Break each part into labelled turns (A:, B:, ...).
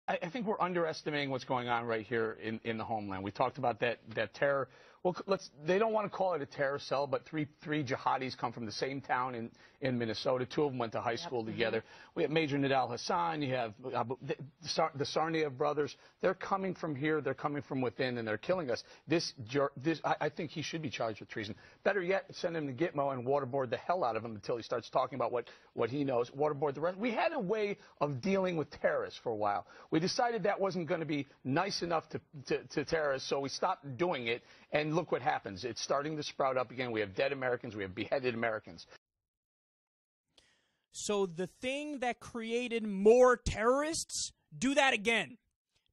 A: I think we're underestimating what's going on right here in the homeland. We talked about that terror. Well, they don't want to call it a terror cell, but three jihadis come from the same town in Minnesota. Two of them went to high school together. We have Major Nidal Hassan. You have the Sarniev brothers. They're coming from here. They're coming from within, and they're killing us. I think he should be charged with treason. Better yet, send him to Gitmo and waterboard the hell out of him until he starts talking about what he knows. Waterboard the rest. We had a way of dealing with terrorists for a while. We decided that wasn't going to be nice enough to terrorists, so we stopped doing it. And look what happens. It's starting to sprout up again. We have dead Americans. We have beheaded Americans.
B: So the thing that created more terrorists, do that again.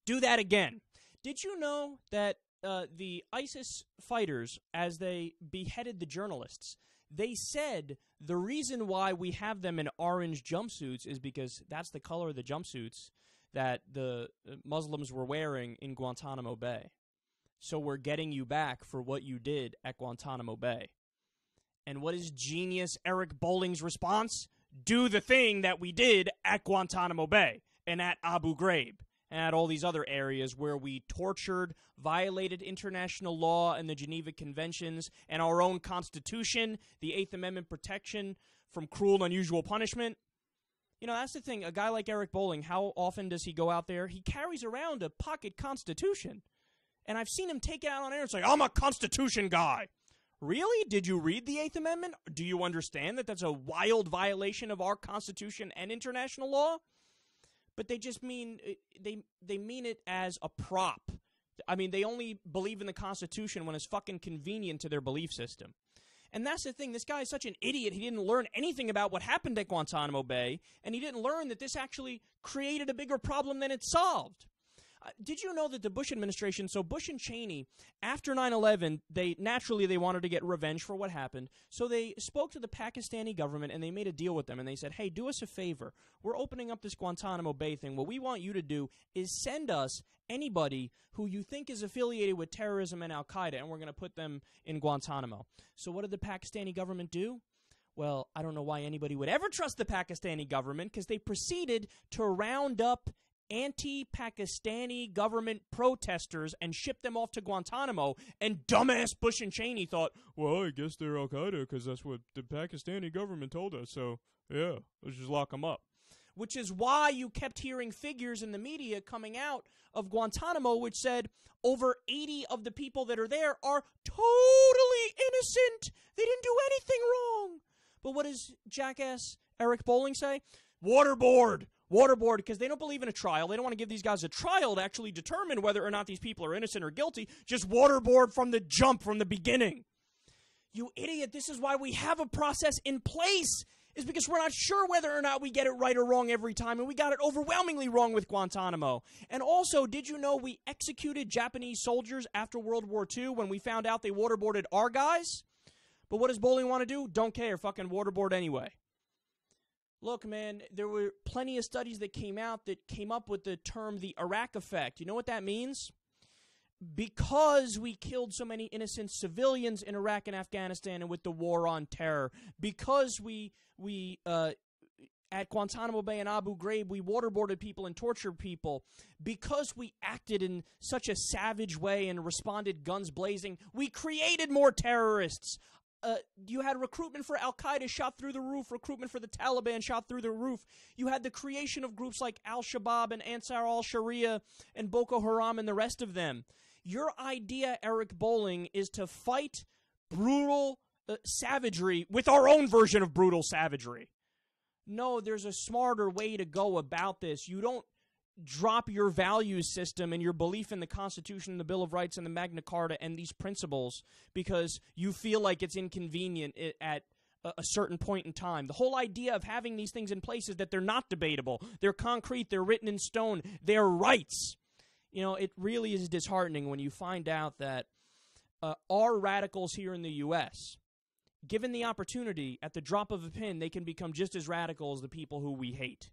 B: Do that again. Did you know that the ISIS fighters, as they beheaded the journalists, they said the reason why we have them in orange jumpsuits is because that's the color of the jumpsuits that the Muslims were wearing in Guantanamo Bay. So we're getting you back for what you did at Guantanamo Bay. And what is genius Eric Bolling's response? Do the thing that we did at Guantanamo Bay and at Abu Ghraib and at all these other areas where we tortured, violated international law and the Geneva Conventions and our own Constitution, the Eighth Amendment protection from cruel and unusual punishment. You know, that's the thing. A guy like Eric Bolling, how often does he go out there? He carries around a pocket Constitution. And I've seen him take it out on air and say, I'm a Constitution guy. Really? Did you read the Eighth Amendment? Do you understand that that's a wild violation of our Constitution and international law? But they just mean, they mean it as a prop. I mean, they only believe in the Constitution when it's fucking convenient to their belief system. And that's the thing. This guy is such an idiot. He didn't learn anything about what happened at Guantanamo Bay, and he didn't learn that this actually created a bigger problem than it solved. Did you know that the Bush administration, so Bush and Cheney, after 9/11, they wanted to get revenge for what happened. So they spoke to the Pakistani government and they made a deal with them. And they said, hey, do us a favor. We're opening up this Guantanamo Bay thing. What we want you to do is send us anybody who you think is affiliated with terrorism and Al-Qaeda, and we're going to put them in Guantanamo. So what did the Pakistani government do? Well, I don't know why anybody would ever trust the Pakistani government, because they proceeded to round up anti-Pakistani government protesters and ship them off to Guantanamo, and dumbass Bush and Cheney thought, well, I guess they're Al-Qaeda because that's what the Pakistani government told us, so yeah, let's just lock them up. Which is why you kept hearing figures in the media coming out of Guantanamo which said over 80 of the people that are there are totally innocent. They didn't do anything wrong. But what does jackass Eric Bolling say? Waterboard, because they don't believe in a trial. They don't want to give these guys a trial to actually determine whether or not these people are innocent or guilty. Just waterboard from the jump, from the beginning. You idiot, this is why we have a process in place, is because we're not sure whether or not we get it right or wrong every time, and we got it overwhelmingly wrong with Guantanamo. And also, did you know we executed Japanese soldiers after World War II when we found out they waterboarded our guys? But what does Bolling want to do? Don't care, fucking waterboard anyway. Look, man, there were plenty of studies that came out that came up with the term the Iraq effect. You know what that means? Because we killed so many innocent civilians in Iraq and Afghanistan and with the war on terror, because we at Guantanamo Bay and Abu Ghraib, we waterboarded people and tortured people, because we acted in such a savage way and responded guns blazing, we created more terrorists. You had recruitment for Al-Qaeda shot through the roof, recruitment for the Taliban shot through the roof. You had the creation of groups like Al-Shabaab and Ansar al-Sharia and Boko Haram and the rest of them. Your idea, Eric Bolling, is to fight brutal savagery with our own version of brutal savagery. No, there's a smarter way to go about this. You don't drop your value system and your belief in the Constitution, the Bill of Rights, and the Magna Carta and these principles because you feel like it's inconvenient at a certain point in time. The whole idea of having these things in place is that they're not debatable. They're concrete. They're written in stone. They're rights. You know, it really is disheartening when you find out that our radicals here in the U.S., given the opportunity, at the drop of a pin, they can become just as radical as the people who we hate.